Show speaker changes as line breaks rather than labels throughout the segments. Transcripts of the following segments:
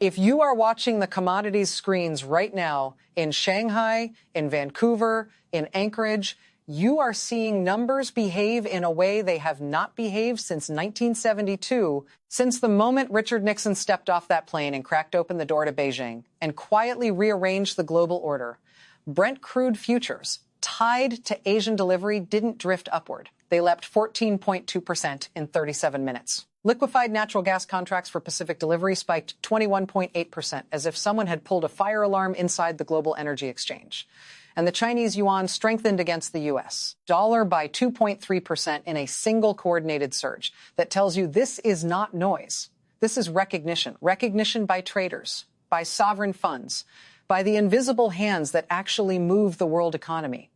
If you are watching the commodities screens right now in Shanghai, in Vancouver, in Anchorage, you are seeing numbers behave in a way they have not behaved since 1972, since the moment Richard Nixon stepped off that plane and cracked open the door to Beijing and quietly rearranged the global order. Brent crude futures, tied to Asian delivery, didn't drift upward. They leapt 14.2% in 37 minutes. Liquefied natural gas contracts for Pacific delivery spiked 21.8%, as if someone had pulled a fire alarm inside the global energy exchange. And the Chinese yuan strengthened against the U.S. dollar by 2.3% in a single coordinated surge that tells you this is not noise. This is recognition. Recognition by traders, by sovereign funds, by the invisible hands that actually move the world economy.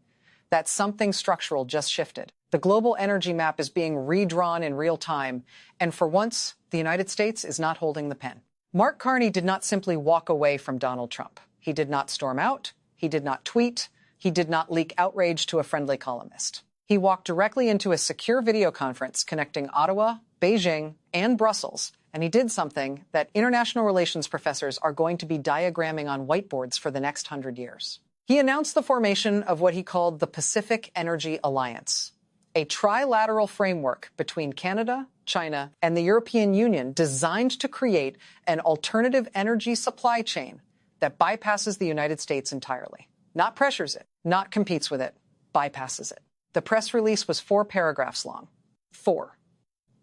That something structural just shifted. The global energy map is being redrawn in real time, and for once, the United States is not holding the pen. Mark Carney did not simply walk away from Donald Trump. He did not storm out. He did not tweet. He did not leak outrage to a friendly columnist. He walked directly into a secure video conference connecting Ottawa, Beijing, and Brussels, and he did something that international relations professors are going to be diagramming on whiteboards for the next 100 years. He announced the formation of what he called the Pacific Energy Alliance, a trilateral framework between Canada, China, and the European Union designed to create an alternative energy supply chain that bypasses the United States entirely. Not pressures it, not competes with it, bypasses it. The press release was 4 paragraphs long. 4.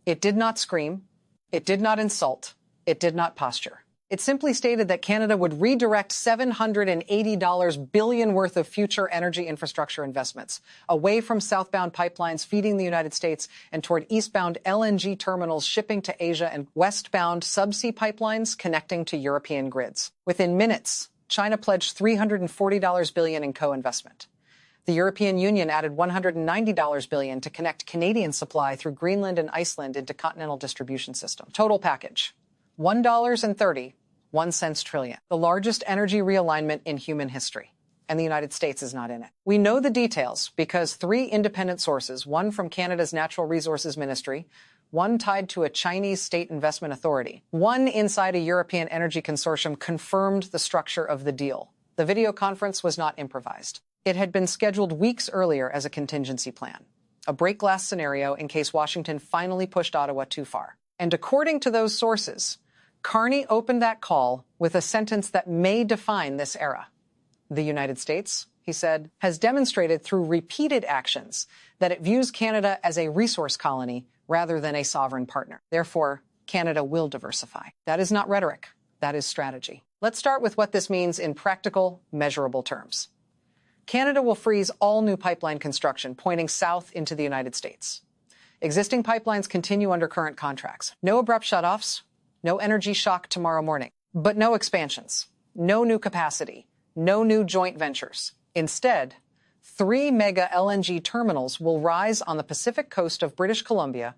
It did not scream. It did not insult. It did not posture. It simply stated that Canada would redirect $780 billion worth of future energy infrastructure investments away from southbound pipelines feeding the United States and toward eastbound LNG terminals shipping to Asia and westbound subsea pipelines connecting to European grids. Within minutes, China pledged $340 billion in co-investment. The European Union added $190 billion to connect Canadian supply through Greenland and Iceland into continental distribution system. Total package, $1.31 trillion, the largest energy realignment in human history. And the United States is not in it. We know the details because 3 independent sources, one from Canada's Natural Resources Ministry, one tied to a Chinese state investment authority, one inside a European energy consortium, confirmed the structure of the deal. The video conference was not improvised. It had been scheduled weeks earlier as a contingency plan, a break-glass scenario in case Washington finally pushed Ottawa too far. And according to those sources, Carney opened that call with a sentence that may define this era. The United States, he said, has demonstrated through repeated actions that it views Canada as a resource colony rather than a sovereign partner. Therefore, Canada will diversify. That is not rhetoric. That is strategy. Let's start with what this means in practical, measurable terms. Canada will freeze all new pipeline construction pointing south into the United States. Existing pipelines continue under current contracts. No abrupt shutoffs, no energy shock tomorrow morning, but no expansions, no new capacity, no new joint ventures. Instead, 3 mega LNG terminals will rise on the Pacific coast of British Columbia,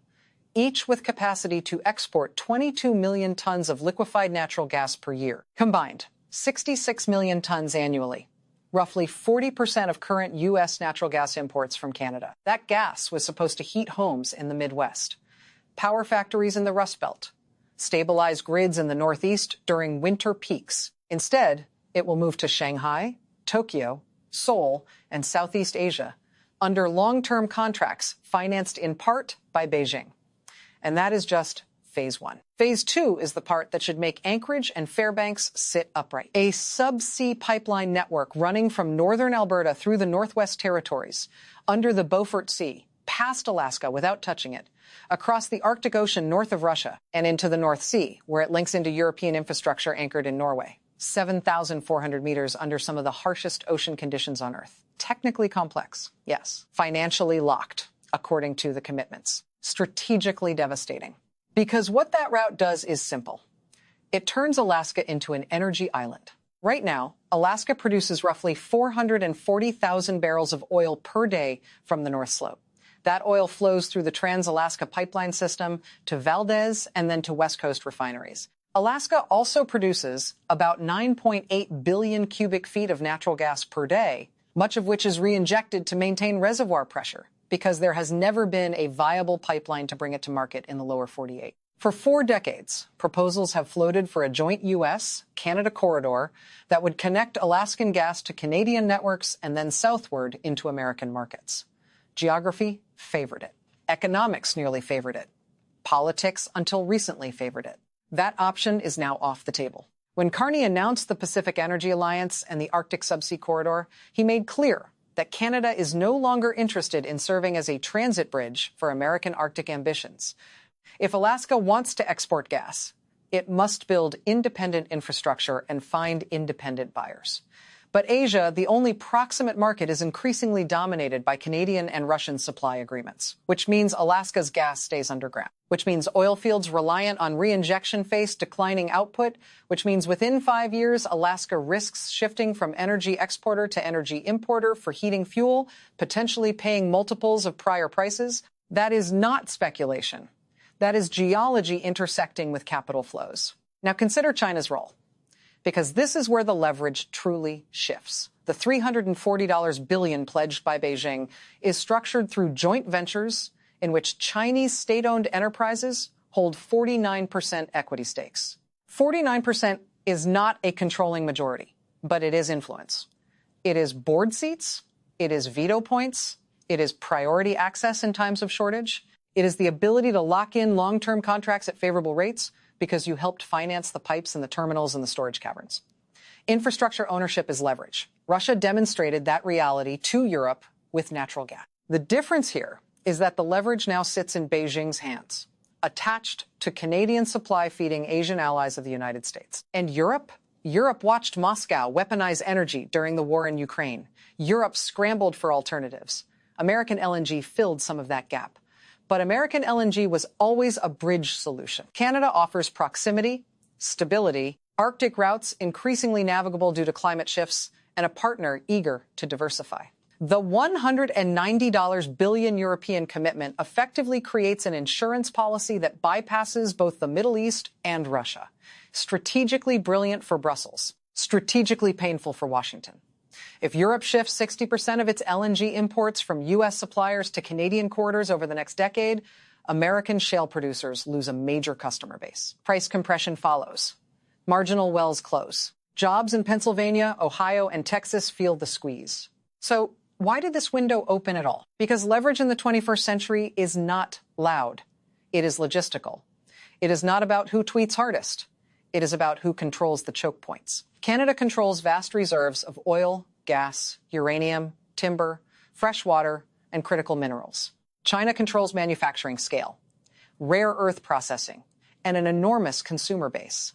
each with capacity to export 22 million tons of liquefied natural gas per year. Combined, 66 million tons annually, roughly 40% of current U.S. natural gas imports from Canada. That gas was supposed to heat homes in the Midwest, power factories in the Rust Belt, stabilize grids in the Northeast during winter peaks. Instead, it will move to Shanghai, Tokyo, Seoul, and Southeast Asia under long-term contracts financed in part by Beijing. And that is just Phase 1. Phase 2 is the part that should make Anchorage and Fairbanks sit upright. A subsea pipeline network running from northern Alberta through the Northwest Territories, under the Beaufort Sea, past Alaska without touching it, across the Arctic Ocean north of Russia, and into the North Sea, where it links into European infrastructure anchored in Norway. 7,400 meters under some of the harshest ocean conditions on Earth. Technically complex, yes. Financially locked, according to the commitments. Strategically devastating. Because what that route does is simple. It turns Alaska into an energy island. Right now, Alaska produces roughly 440,000 barrels of oil per day from the North Slope. That oil flows through the Trans-Alaska Pipeline System to Valdez and then to West Coast refineries. Alaska also produces about 9.8 billion cubic feet of natural gas per day, much of which is re-injected to maintain reservoir pressure, because there has never been a viable pipeline to bring it to market in the lower 48. For 4 decades, proposals have floated for a joint U.S.-Canada corridor that would connect Alaskan gas to Canadian networks and then southward into American markets. Geography favored it. Economics nearly favored it. Politics, until recently, favored it. That option is now off the table. When Carney announced the Pacific Energy Alliance and the Arctic Subsea Corridor, he made clear that Canada is no longer interested in serving as a transit bridge for American Arctic ambitions. If Alaska wants to export gas, it must build independent infrastructure and find independent buyers. But Asia, the only proximate market, is increasingly dominated by Canadian and Russian supply agreements, which means Alaska's gas stays underground, which means oil fields reliant on reinjection face declining output, which means within 5 years, Alaska risks shifting from energy exporter to energy importer for heating fuel, potentially paying multiples of prior prices. That is not speculation. That is geology intersecting with capital flows. Now consider China's role, because this is where the leverage truly shifts. The $340 billion pledged by Beijing is structured through joint ventures in which Chinese state-owned enterprises hold 49% equity stakes. 49% is not a controlling majority, but it is influence. It is board seats, it is veto points, it is priority access in times of shortage, it is the ability to lock in long-term contracts at favorable rates because you helped finance the pipes and the terminals and the storage caverns. Infrastructure ownership is leverage. Russia demonstrated that reality to Europe with natural gas. The difference here is that the leverage now sits in Beijing's hands, attached to Canadian supply feeding Asian allies of the United States. And Europe? Europe watched Moscow weaponize energy during the war in Ukraine. Europe scrambled for alternatives. American LNG filled some of that gap. But American LNG was always a bridge solution. Canada offers proximity, stability, Arctic routes increasingly navigable due to climate shifts, and a partner eager to diversify. The $190 billion European commitment effectively creates an insurance policy that bypasses both the Middle East and Russia. Strategically brilliant for Brussels, strategically painful for Washington. If Europe shifts 60% of its LNG imports from U.S. suppliers to Canadian corridors over the next decade, American shale producers lose a major customer base. Price compression follows. Marginal wells close. Jobs in Pennsylvania, Ohio, and Texas feel the squeeze. So why did this window open at all? Because leverage in the 21st century is not loud. It is logistical. It is not about who tweets hardest. It is about who controls the choke points. Canada controls vast reserves of oil, gas, uranium, timber, fresh water, and critical minerals. China controls manufacturing scale, rare earth processing, and an enormous consumer base.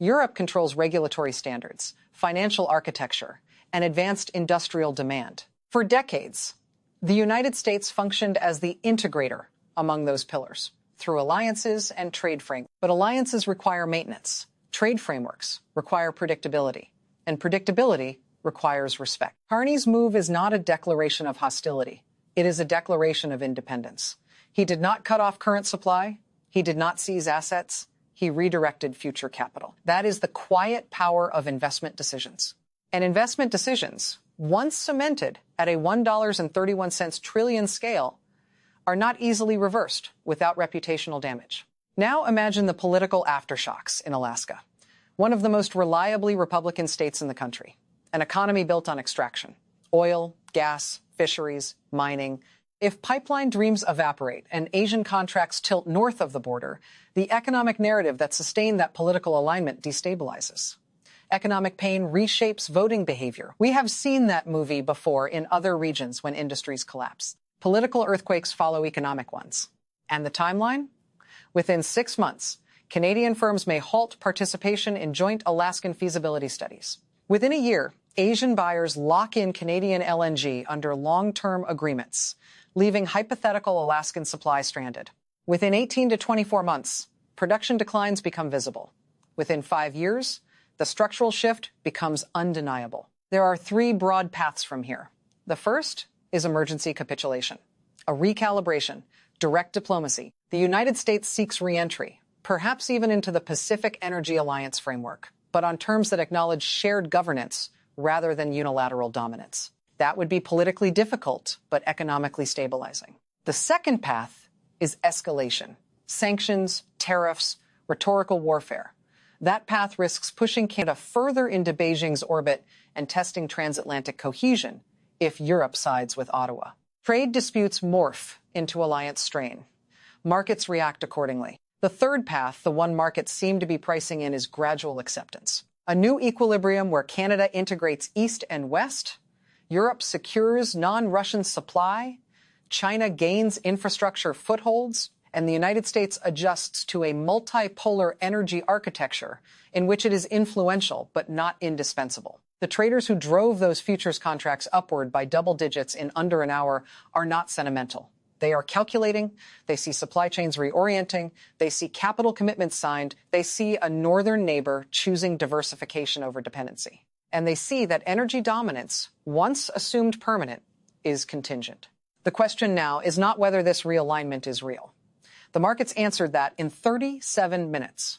Europe controls regulatory standards, financial architecture, and advanced industrial demand. For decades, the United States functioned as the integrator among those pillars through alliances and trade frameworks. But alliances require maintenance. Trade frameworks require predictability, and predictability requires respect. Carney's move is not a declaration of hostility. It is a declaration of independence. He did not cut off current supply. He did not seize assets. He redirected future capital. That is the quiet power of investment decisions. And investment decisions, once cemented at a $1.31 trillion scale, are not easily reversed without reputational damage. Now imagine the political aftershocks in Alaska, one of the most reliably Republican states in the country, an economy built on extraction, oil, gas, fisheries, mining. If pipeline dreams evaporate and Asian contracts tilt north of the border, the economic narrative that sustained that political alignment destabilizes. Economic pain reshapes voting behavior. We have seen that movie before in other regions when industries collapse. Political earthquakes follow economic ones. And the timeline? Within 6 months, Canadian firms may halt participation in joint Alaskan feasibility studies. Within a year, Asian buyers lock in Canadian LNG under long-term agreements, leaving hypothetical Alaskan supply stranded. Within 18 to 24 months, production declines become visible. Within 5 years, the structural shift becomes undeniable. There are 3 broad paths from here. The first is emergency capitulation, a recalibration, direct diplomacy. The United States seeks re-entry, perhaps even into the Pacific Energy Alliance framework, but on terms that acknowledge shared governance rather than unilateral dominance. That would be politically difficult, but economically stabilizing. The second path is escalation, sanctions, tariffs, rhetorical warfare. That path risks pushing Canada further into Beijing's orbit and testing transatlantic cohesion if Europe sides with Ottawa. Trade disputes morph into alliance strain. Markets react accordingly. The third path, the one markets seem to be pricing in, is gradual acceptance. A new equilibrium where Canada integrates East and West, Europe secures non-Russian supply, China gains infrastructure footholds, and the United States adjusts to a multipolar energy architecture in which it is influential but not indispensable. The traders who drove those futures contracts upward by double digits in under an hour are not sentimental. They are calculating, they see supply chains reorienting, they see capital commitments signed, they see a northern neighbor choosing diversification over dependency. And they see that energy dominance, once assumed permanent, is contingent. The question now is not whether this realignment is real. The markets answered that in 37 minutes.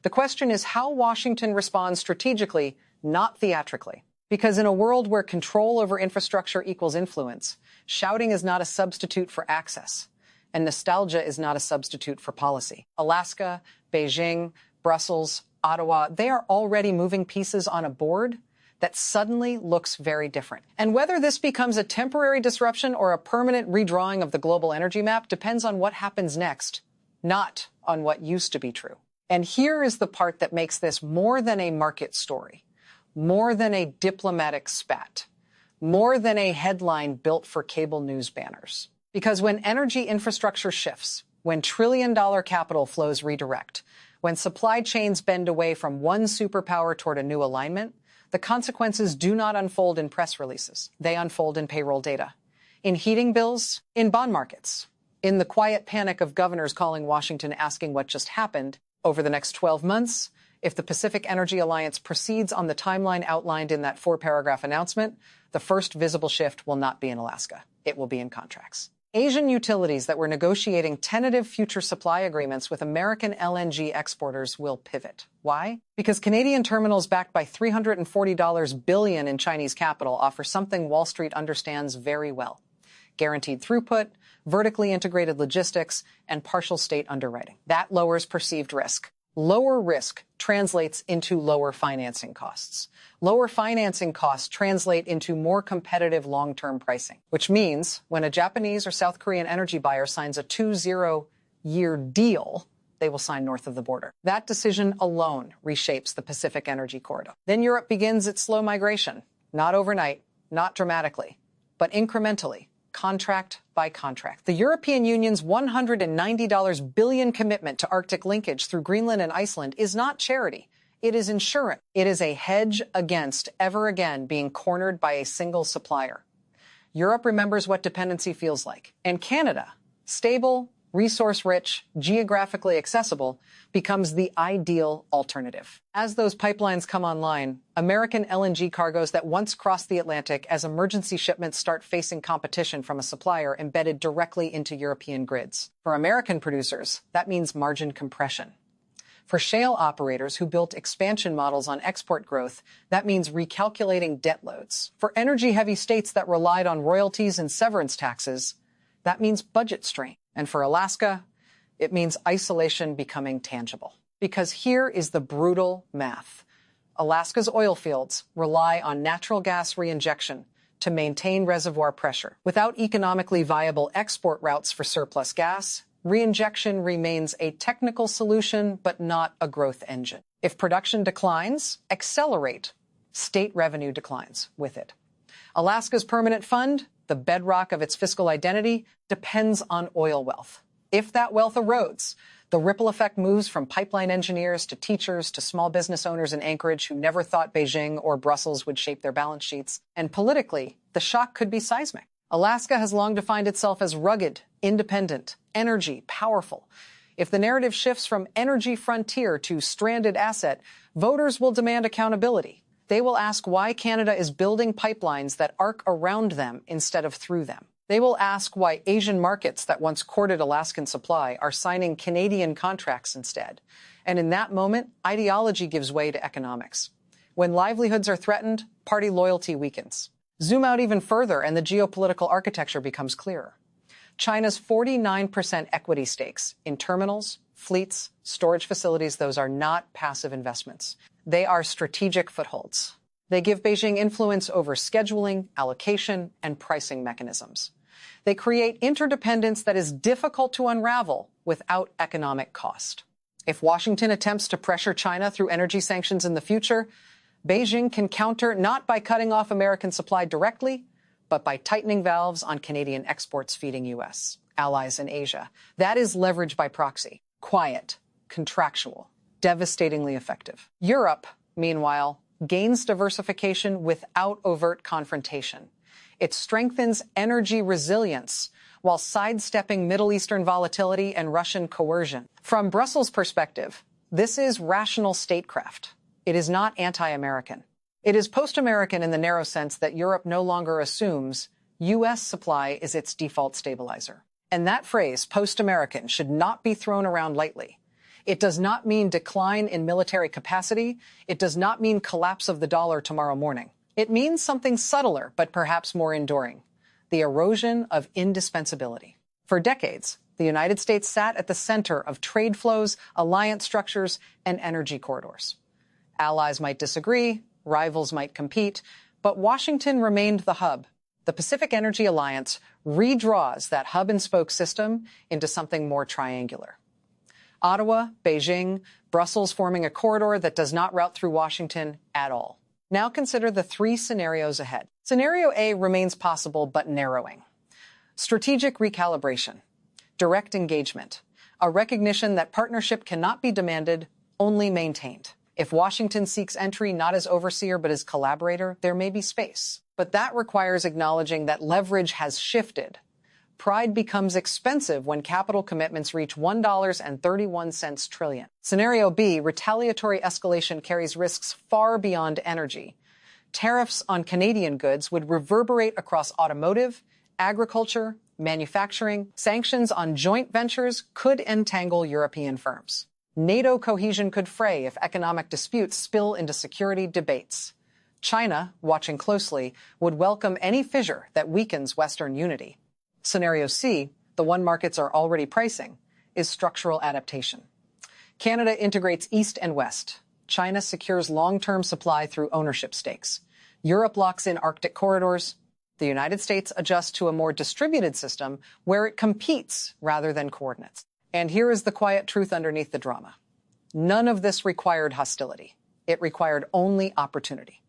The question is how Washington responds strategically, not theatrically. Because in a world where control over infrastructure equals influence, shouting is not a substitute for access, and nostalgia is not a substitute for policy. Alaska, Beijing, Brussels, Ottawa, they are already moving pieces on a board that suddenly looks very different. And whether this becomes a temporary disruption or a permanent redrawing of the global energy map depends on what happens next, not on what used to be true. And here is the part that makes this more than a market story, more than a diplomatic spat, more than a headline built for cable news banners. Because when energy infrastructure shifts, when trillion-dollar capital flows redirect, when supply chains bend away from one superpower toward a new alignment, the consequences do not unfold in press releases. They unfold in payroll data, in heating bills, in bond markets, in the quiet panic of governors calling Washington asking what just happened. Over the next 12 months, if the Pacific Energy Alliance proceeds on the timeline outlined in that 4-paragraph announcement, the first visible shift will not be in Alaska. It will be in contracts. Asian utilities that were negotiating tentative future supply agreements with American LNG exporters will pivot. Why? Because Canadian terminals backed by $340 billion in Chinese capital offer something Wall Street understands very well: guaranteed throughput, vertically integrated logistics, and partial state underwriting. That lowers perceived risk. Lower risk translates into lower financing costs. Lower financing costs translate into more competitive long-term pricing, which means when a Japanese or South Korean energy buyer signs a 20-year deal, they will sign north of the border. That decision alone reshapes the Pacific Energy Corridor. Then Europe begins its slow migration, not overnight, not dramatically, but incrementally, contract by contract. The European Union's $190 billion commitment to Arctic linkage through Greenland and Iceland is not charity. It is insurance. It is a hedge against ever again being cornered by a single supplier. Europe remembers what dependency feels like. And Canada, stable, resource-rich, geographically accessible, becomes the ideal alternative. As those pipelines come online, American LNG cargoes that once crossed the Atlantic as emergency shipments start facing competition from a supplier embedded directly into European grids. For American producers, that means margin compression. For shale operators who built expansion models on export growth, that means recalculating debt loads. For energy-heavy states that relied on royalties and severance taxes, that means budget strain. And for Alaska, it means isolation becoming tangible. Because here is the brutal math. Alaska's oil fields rely on natural gas reinjection to maintain reservoir pressure. Without economically viable export routes for surplus gas, reinjection remains a technical solution, but not a growth engine. If production declines, accelerate. State revenue declines with it. Alaska's permanent fund, the bedrock of its fiscal identity, depends on oil wealth. If that wealth erodes, the ripple effect moves from pipeline engineers to teachers to small business owners in Anchorage who never thought Beijing or Brussels would shape their balance sheets. And politically, the shock could be seismic. Alaska has long defined itself as rugged, independent, energy, powerful. If the narrative shifts from energy frontier to stranded asset, voters will demand accountability. They will ask why Canada is building pipelines that arc around them instead of through them. They will ask why Asian markets that once courted Alaskan supply are signing Canadian contracts instead. And in that moment, ideology gives way to economics. When livelihoods are threatened, party loyalty weakens. Zoom out even further and the geopolitical architecture becomes clearer. China's 49% equity stakes in terminals, fleets, storage facilities, those are not passive investments. They are strategic footholds. They give Beijing influence over scheduling, allocation, and pricing mechanisms. They create interdependence that is difficult to unravel without economic cost. If Washington attempts to pressure China through energy sanctions in the future, Beijing can counter not by cutting off American supply directly, but by tightening valves on Canadian exports feeding U.S. allies in Asia. That is leverage by proxy. Quiet, contractual, devastatingly effective. Europe, meanwhile, gains diversification without overt confrontation. It strengthens energy resilience while sidestepping Middle Eastern volatility and Russian coercion. From Brussels' perspective, this is rational statecraft. It is not anti-American. It is post-American in the narrow sense that Europe no longer assumes U.S. supply is its default stabilizer. And that phrase, post-American, should not be thrown around lightly. It does not mean decline in military capacity. It does not mean collapse of the dollar tomorrow morning. It means something subtler, but perhaps more enduring: the erosion of indispensability. For decades, the United States sat at the center of trade flows, alliance structures, and energy corridors. Allies might disagree, rivals might compete, but Washington remained the hub. The Pacific Energy Alliance redraws that hub-and-spoke system into something more triangular. Ottawa, Beijing, Brussels forming a corridor that does not route through Washington at all. Now consider the three scenarios ahead. Scenario A remains possible but narrowing. Strategic recalibration, direct engagement, a recognition that partnership cannot be demanded, only maintained. If Washington seeks entry not as overseer but as collaborator, there may be space. But that requires acknowledging that leverage has shifted. Pride becomes expensive when capital commitments reach $1.31 trillion. Scenario B, retaliatory escalation carries risks far beyond energy. Tariffs on Canadian goods would reverberate across automotive, agriculture, manufacturing. Sanctions on joint ventures could entangle European firms. NATO cohesion could fray if economic disputes spill into security debates. China, watching closely, would welcome any fissure that weakens Western unity. Scenario C, the one markets are already pricing, is structural adaptation. Canada integrates East and West. China secures long-term supply through ownership stakes. Europe locks in Arctic corridors. The United States adjusts to a more distributed system where it competes rather than coordinates. And here is the quiet truth underneath the drama. None of this required hostility. It required only opportunity.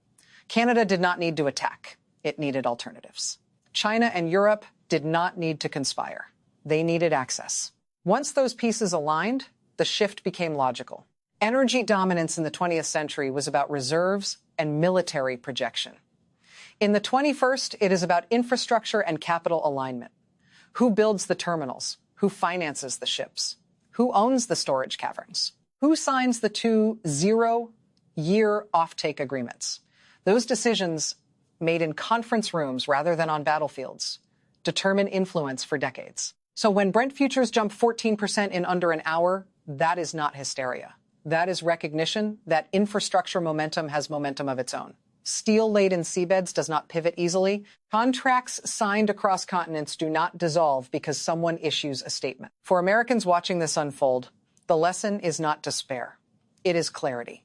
Canada did not need to attack. It needed alternatives. China and Europe did not need to conspire. They needed access. Once those pieces aligned, the shift became logical. Energy dominance in the 20th century was about reserves and military projection. In the 21st, it is about infrastructure and capital alignment. Who builds the terminals? Who finances the ships? Who owns the storage caverns? Who signs the 2 zero-year offtake agreements? Those decisions, made in conference rooms rather than on battlefields, determine influence for decades. So when Brent futures jump 14% in under an hour, that is not hysteria. That is recognition that infrastructure momentum has momentum of its own. Steel-laden seabeds does not pivot easily. Contracts signed across continents do not dissolve because someone issues a statement. For Americans watching this unfold, the lesson is not despair. It is clarity.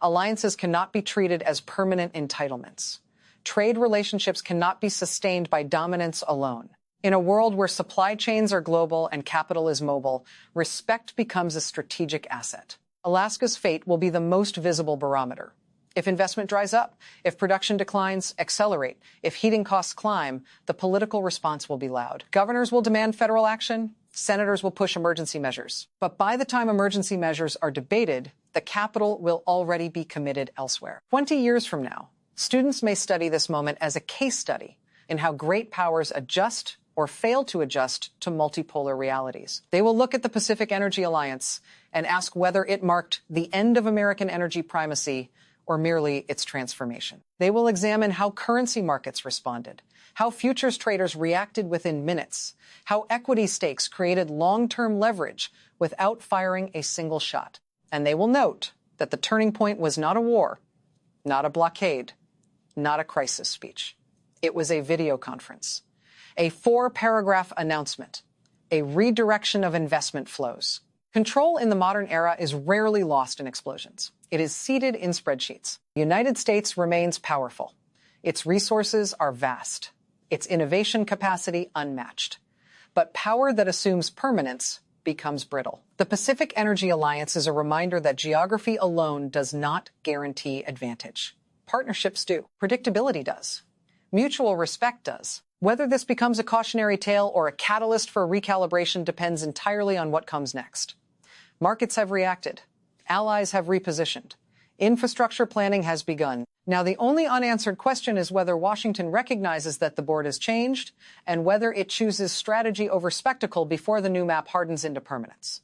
Alliances cannot be treated as permanent entitlements. Trade relationships cannot be sustained by dominance alone. In a world where supply chains are global and capital is mobile, respect becomes a strategic asset. Alaska's fate will be the most visible barometer. If investment dries up, if production declines, accelerate, if heating costs climb, the political response will be loud. Governors will demand federal action. Senators will push emergency measures. But by the time emergency measures are debated, the capital will already be committed elsewhere. 20 years from now, students may study this moment as a case study in how great powers adjust or fail to adjust to multipolar realities. They will look at the Pacific Energy Alliance and ask whether it marked the end of American energy primacy or merely its transformation. They will examine how currency markets responded, how futures traders reacted within minutes, how equity stakes created long-term leverage without firing a single shot. And they will note that the turning point was not a war, not a blockade, not a crisis speech. It was a video conference. A 4-paragraph announcement, a redirection of investment flows. Control in the modern era is rarely lost in explosions. It is seated in spreadsheets. The United States remains powerful. Its resources are vast. Its innovation capacity unmatched. But power that assumes permanence becomes brittle. The Pacific Energy Alliance is a reminder that geography alone does not guarantee advantage. Partnerships do. Predictability does. Mutual respect does. Whether this becomes a cautionary tale or a catalyst for recalibration depends entirely on what comes next. Markets have reacted. Allies have repositioned. Infrastructure planning has begun. Now, the only unanswered question is whether Washington recognizes that the board has changed and whether it chooses strategy over spectacle before the new map hardens into permanence.